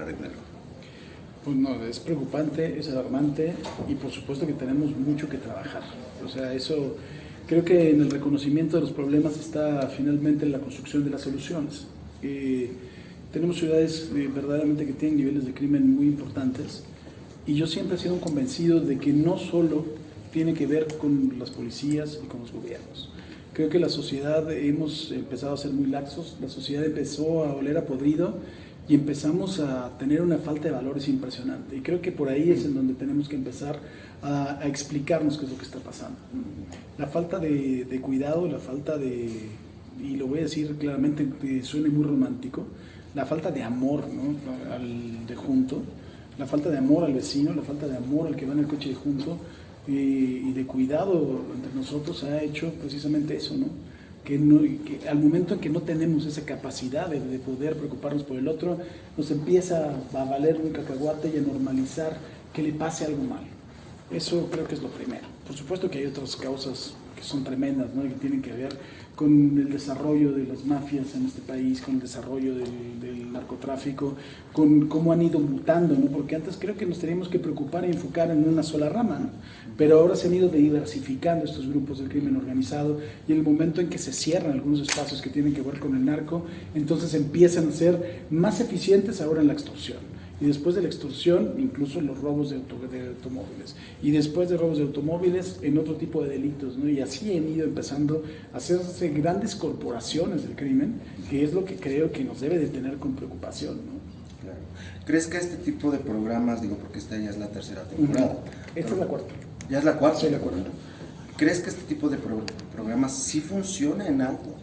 venderlo? Pues no, es preocupante, es alarmante y por supuesto que tenemos mucho que trabajar. O sea, eso creo que en el reconocimiento de los problemas está finalmente en la construcción de las soluciones. Tenemos ciudades verdaderamente que tienen niveles de crimen muy importantes y yo siempre he sido un convencido de que no solo tiene que ver con las policías y con los gobiernos. Creo que la sociedad hemos empezado a ser muy laxos, la sociedad empezó a oler a podrido y empezamos a tener una falta de valores impresionante. Y creo que por ahí es en donde tenemos que empezar a explicarnos qué es lo que está pasando. La falta de cuidado, la falta de, y lo voy a decir claramente que suene muy romántico, la falta de amor, ¿no?, al de junto, la falta de amor al vecino, la falta de amor al que va en el coche de junto y de cuidado entre nosotros ha hecho precisamente eso, ¿no? Que al momento en que no tenemos esa capacidad de poder preocuparnos por el otro, nos empieza a valer un cacahuate y a normalizar que le pase algo mal. Eso creo que es lo primero. Por supuesto que hay otras causas que son tremendas, ¿no?, y que tienen que ver con el desarrollo de las mafias en este país, con el desarrollo del narcotráfico, con cómo han ido mutando, ¿no? Porque antes creo que nos teníamos que preocupar y enfocar en una sola rama, ¿no? Pero ahora se han ido diversificando estos grupos del crimen organizado y en el momento en que se cierran algunos espacios que tienen que ver con el narco, entonces empiezan a ser más eficientes ahora en la extorsión. Y después de la extorsión, incluso los robos de automóviles. Y después de robos de automóviles, en otro tipo de delitos, ¿no? Y así han ido empezando a hacerse grandes corporaciones del crimen, que es lo que creo que nos debe de tener con preocupación, ¿no? Claro. ¿Crees que este tipo de programas, digo, porque esta ya es la tercera temporada? Esta es la cuarta. ¿Ya es la cuarta? Sí, la cuarta. ¿Crees que este tipo de programas sí funciona en algo?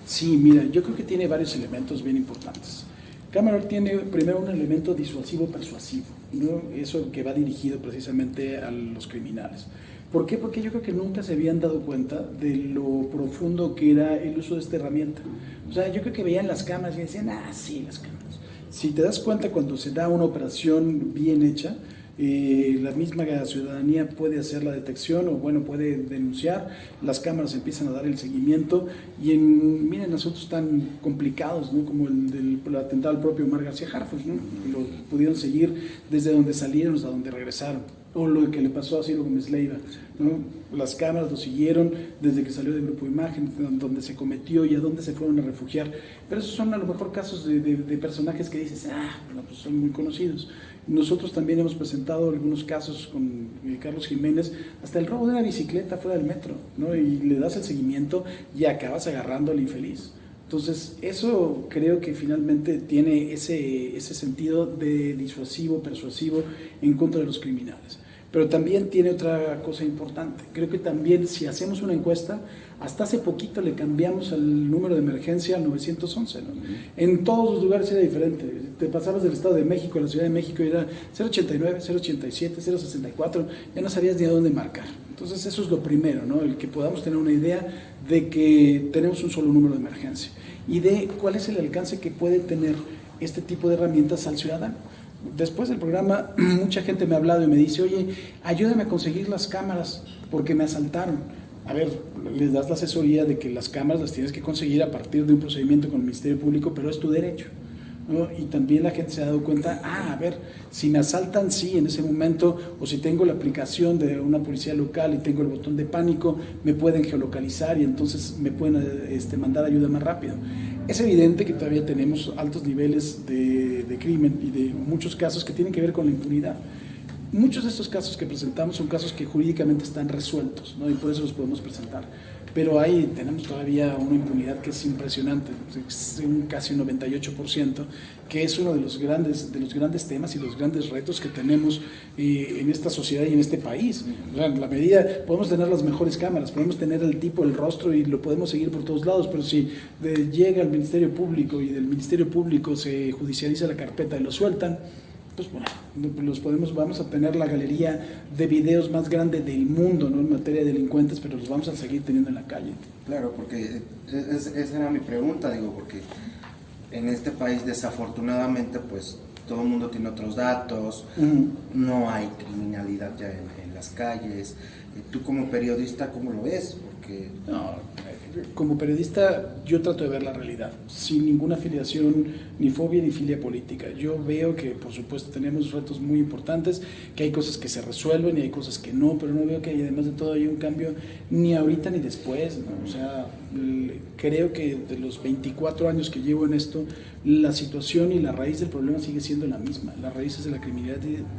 Sí, mira, yo creo que tiene varios elementos bien importantes. Cameron tiene primero un elemento disuasivo persuasivo, ¿no? Eso que va dirigido precisamente a los criminales. ¿Por qué? Porque yo creo que nunca se habían dado cuenta de lo profundo que era el uso de esta herramienta. O sea, yo creo que veían las cámaras y decían, sí, las cámaras. Si te das cuenta, cuando se da una operación bien hecha, la misma ciudadanía puede hacer la detección o bueno, puede denunciar, las cámaras empiezan a dar el seguimiento y miren asuntos tan complicados, ¿no?, como el del atentado al propio Omar García Harfuch, ¿no? Lo pudieron seguir desde donde salieron hasta donde regresaron, o lo que le pasó a Ciro Gómez Leiva, ¿no? Las cámaras lo siguieron desde que salió del Grupo Imagen, donde se cometió y a dónde se fueron a refugiar, pero esos son a lo mejor casos de personajes que dices, bueno, pues son muy conocidos. Nosotros también hemos presentado algunos casos con Carlos Jiménez, hasta el robo de una bicicleta fuera del metro, ¿no? Y le das el seguimiento y acabas agarrando al infeliz. Entonces, eso creo que finalmente tiene ese sentido de disuasivo, persuasivo en contra de los criminales. Pero también tiene otra cosa importante. Creo que también si hacemos una encuesta, hasta hace poquito le cambiamos el número de emergencia al 911, ¿no? En todos los lugares era diferente. Te pasabas del Estado de México a la Ciudad de México y era 089, 087, 064, ya no sabías ni a dónde marcar. Entonces eso es lo primero, ¿no? El que podamos tener una idea de que tenemos un solo número de emergencia y de cuál es el alcance que puede tener este tipo de herramientas al ciudadano. Después del programa, mucha gente me ha hablado y me dice, oye, ayúdame a conseguir las cámaras porque me asaltaron. A ver, les das la asesoría de que las cámaras las tienes que conseguir a partir de un procedimiento con el Ministerio Público, pero es tu derecho, ¿no? Y también la gente se ha dado cuenta, a ver, si me asaltan, sí, en ese momento, o si tengo la aplicación de una policía local y tengo el botón de pánico, me pueden geolocalizar y entonces me pueden mandar ayuda más rápido. Es evidente que todavía tenemos altos niveles de crimen y de muchos casos que tienen que ver con la impunidad. Muchos de estos casos que presentamos son casos que jurídicamente están resueltos, ¿no? Y por eso los podemos presentar. Pero ahí tenemos todavía una impunidad que es impresionante, es casi un 98%, que es uno de los grandes temas y los grandes retos que tenemos en esta sociedad y en este país. O sea, en la medida, podemos tener las mejores cámaras, podemos tener el tipo, el rostro y lo podemos seguir por todos lados, pero si llega al Ministerio Público y del Ministerio Público se judicializa la carpeta y lo sueltan, pues bueno, vamos a tener la galería de videos más grande del mundo, ¿no?, en materia de delincuentes, pero los vamos a seguir teniendo en la calle. Claro, porque esa era mi pregunta, digo, porque en este país desafortunadamente pues todo el mundo tiene otros datos, no hay criminalidad ya en la las calles. Tú como periodista, ¿cómo lo ves? Porque... No, como periodista yo trato de ver la realidad, sin ninguna afiliación, ni fobia ni filia política. Yo veo que por supuesto tenemos retos muy importantes, que hay cosas que se resuelven y hay cosas que no, pero no veo que además de todo hay un cambio ni ahorita ni después, ¿no? O sea, creo que de los 24 años que llevo en esto, la situación y la raíz del problema sigue siendo la misma. Las raíces de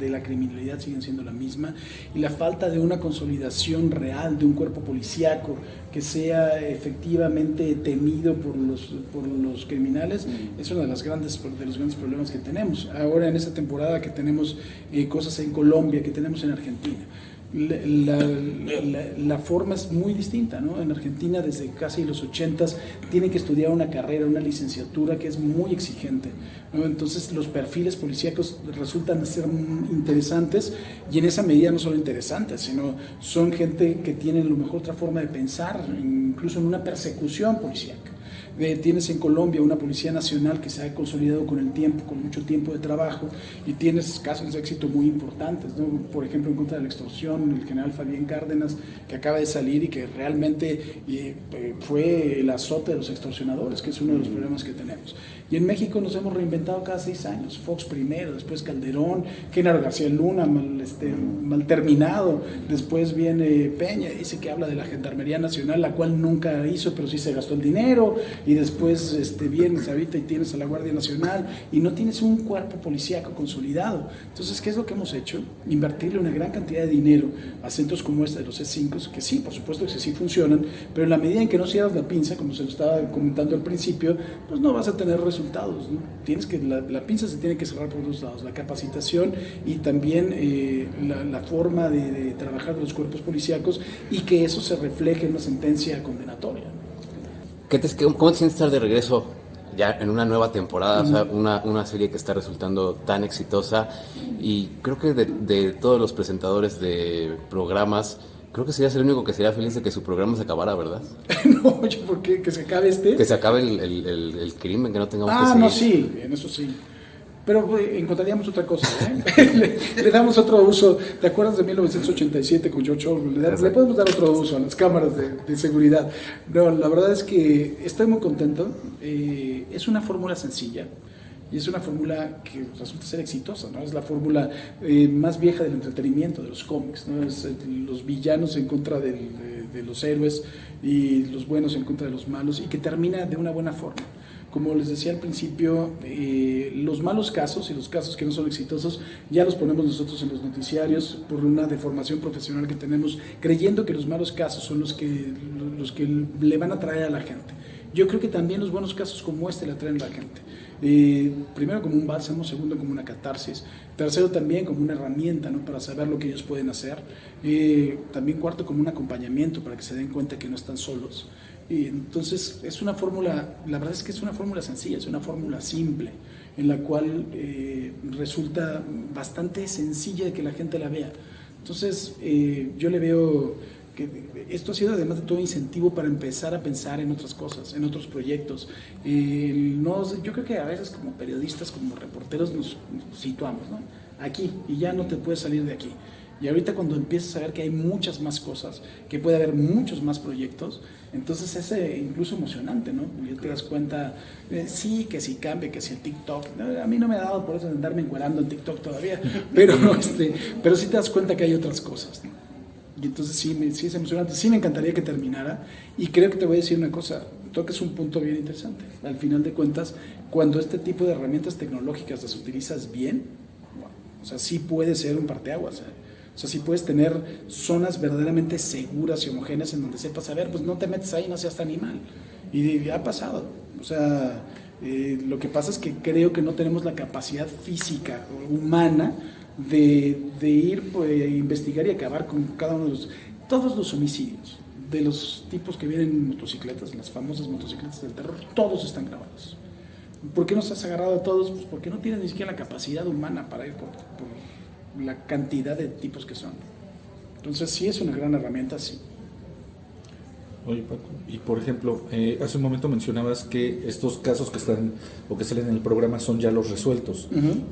la criminalidad siguen siendo la misma, y la falta de una consolidación real de un cuerpo policíaco que sea efectivamente temido por los criminales es uno de los grandes problemas que tenemos. Ahora en esta temporada que tenemos cosas en Colombia, que tenemos en Argentina, la forma es muy distinta, ¿no? En Argentina desde casi los 80s tienen que estudiar una carrera, una licenciatura que es muy exigente, ¿no? Entonces los perfiles policíacos resultan ser interesantes, y en esa medida no solo interesantes, sino son gente que tiene a lo mejor otra forma de pensar, incluso en una persecución policíaca. Tienes en Colombia una Policía Nacional que se ha consolidado con el tiempo, con mucho tiempo de trabajo, y tienes casos de éxito muy importantes, ¿no? Por ejemplo, en contra de la extorsión, el general Fabián Cárdenas, que acaba de salir y que realmente fue el azote de los extorsionadores, que es uno de los problemas que tenemos. Y en México nos hemos reinventado cada 6 años, Fox primero, después Calderón, Genaro García Luna, mal terminado, después viene Peña, dice que habla de la Gendarmería Nacional, la cual nunca hizo, pero sí se gastó el dinero, y después vienes ahorita y tienes a la Guardia Nacional, y no tienes un cuerpo policíaco consolidado. Entonces, ¿qué es lo que hemos hecho? Invertirle una gran cantidad de dinero a centros como este de los C5, que sí, por supuesto que sí funcionan, pero en la medida en que no cierras la pinza, como se lo estaba comentando al principio, pues no vas a tener resultados, ¿no? La pinza se tiene que cerrar por dos lados, la capacitación y también la forma de trabajar de los cuerpos policíacos, y que eso se refleje en una sentencia condenatoria. ¿Cómo te sientes estar de regreso ya en una nueva temporada? O sea, una serie que está resultando tan exitosa, y creo que de todos los presentadores de programas, creo que serías el único que sería feliz de que su programa se acabara, ¿verdad? No, ¿yo por qué? ¿Que se acabe este? Que se acabe el crimen, que no tengamos que seguir. No, sí, en eso sí. Pero encontraríamos otra cosa, ¿eh? le damos otro uso. ¿Te acuerdas de 1987 con George Orwell? Le podemos dar otro uso a las cámaras de seguridad. No, la verdad es que estoy muy contento. Es una fórmula sencilla, y es una fórmula que resulta ser exitosa, ¿no? Es la fórmula más vieja del entretenimiento, de los cómics, ¿no? Es los villanos en contra de los héroes, y los buenos en contra de los malos, y que termina de una buena forma. Como les decía al principio, los malos casos y los casos que no son exitosos ya los ponemos nosotros en los noticiarios por una deformación profesional que tenemos, creyendo que los malos casos son los que le van a traer a la gente. Yo creo que también los buenos casos como este le atraen a la gente. Primero como un bálsamo, segundo como una catarsis, tercero también como una herramienta, ¿no? Para saber lo que ellos pueden hacer, también cuarto como un acompañamiento para que se den cuenta que no están solos. Y entonces es una fórmula, la verdad es que es una fórmula sencilla, es una fórmula simple, en la cual resulta bastante sencilla de que la gente la vea. Entonces yo le veo que esto ha sido además de todo incentivo para empezar a pensar en otras cosas, en otros proyectos. Yo creo que a veces como periodistas, como reporteros nos situamos, ¿no? Aquí, y ya no te puedes salir de aquí. Y ahorita cuando empiezas a ver que hay muchas más cosas, que puede haber muchos más proyectos, entonces es incluso emocionante, ¿no? Y te das cuenta, sí, que si cambia, que si el TikTok, a mí no me ha dado por eso de andarme encuerando en TikTok todavía, pero sí te das cuenta que hay otras cosas, ¿no? Y entonces sí es emocionante, sí me encantaría que terminara, y creo que te voy a decir una cosa, tocas un punto bien interesante. Al final de cuentas, cuando este tipo de herramientas tecnológicas las utilizas bien, o sea, sí puede ser un parteaguas, ¿eh? O sea, sí puedes tener zonas verdaderamente seguras y homogéneas en donde sepas, a ver, pues no te metes ahí, no seas tan animal. Y ha pasado. O sea, lo que pasa es que creo que no tenemos la capacidad física o humana de ir a investigar y acabar con cada uno de todos los homicidios de los tipos que vienen en motocicletas, las famosas motocicletas del terror, todos están grabados. ¿Por qué no estás agarrado a todos? Pues porque no tienes ni siquiera la capacidad humana para ir por la cantidad de tipos que son. Entonces sí es una gran herramienta, sí. Oye, Paco, y por ejemplo, hace un momento mencionabas que estos casos que están o que salen en el programa son ya los resueltos.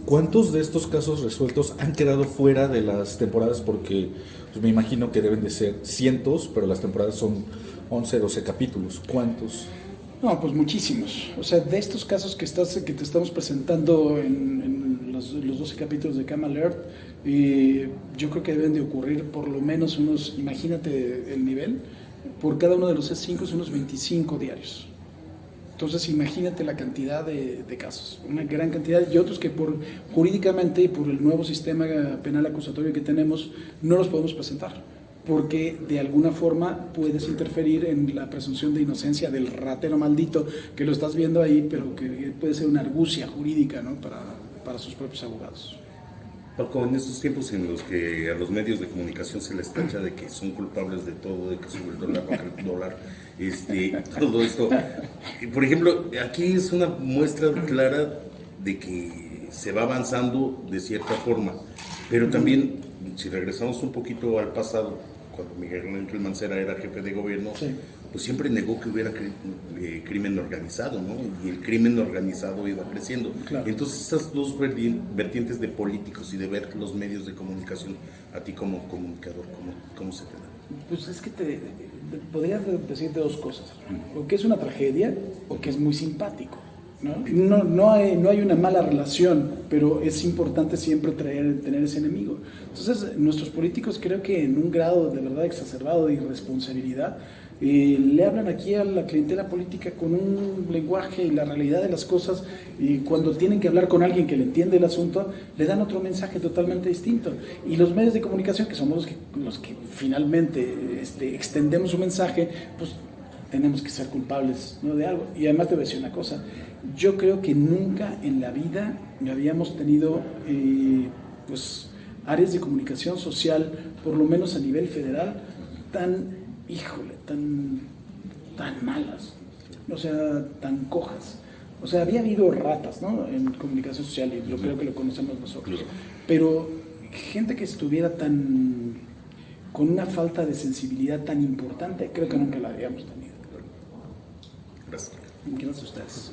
¿Cuántos de estos casos resueltos han quedado fuera de las temporadas? Porque pues, me imagino que deben de ser cientos, pero las temporadas son 11, 12 capítulos. ¿Cuántos? No, pues muchísimos. O sea, de estos casos que te estamos presentando en los 12 capítulos de Cam Alert, yo creo que deben de ocurrir por lo menos unos, imagínate el nivel, por cada uno de los C5 son unos 25 diarios. Entonces imagínate la cantidad de casos, una gran cantidad, y otros que por jurídicamente y por el nuevo sistema penal acusatorio que tenemos no los podemos presentar, porque de alguna forma puedes interferir en la presunción de inocencia del ratero maldito que lo estás viendo ahí, pero que puede ser una argucia jurídica, ¿no? para sus propios abogados. Paco, en estos tiempos en los que a los medios de comunicación se les tacha de que son culpables de todo, de que sube el dólar, baja el dólar, todo esto, por ejemplo, aquí es una muestra clara de que se va avanzando de cierta forma, pero también, si regresamos un poquito al pasado, cuando Miguel Ángel Mancera era jefe de gobierno, Sí. pues siempre negó que hubiera crimen organizado, ¿no? Y el crimen organizado iba creciendo. Claro. Entonces, estas dos vertientes de políticos y de ver los medios de comunicación, a ti como comunicador, ¿cómo se te da? Pues es que podría decirte dos cosas, o que es una tragedia o que es muy simpático. No hay una mala relación, pero es importante siempre tener ese enemigo. Entonces, nuestros políticos creo que en un grado de verdad exacerbado de irresponsabilidad, le hablan aquí a la clientela política con un lenguaje y la realidad de las cosas, y cuando tienen que hablar con alguien que le entiende el asunto, le dan otro mensaje totalmente distinto. Y los medios de comunicación, que somos los que finalmente extendemos un mensaje, pues tenemos que ser culpables, ¿no?, de algo. Y además te voy a decir una cosa, yo creo que nunca en la vida habíamos tenido pues áreas de comunicación social, por lo menos a nivel federal, tan malas, o sea, tan cojas. O sea, había habido ratas, ¿no?, en comunicación social, y yo creo que lo conocemos nosotros, pero gente que estuviera con una falta de sensibilidad tan importante, creo que nunca la habíamos tenido. Gracias. Gracias a ustedes.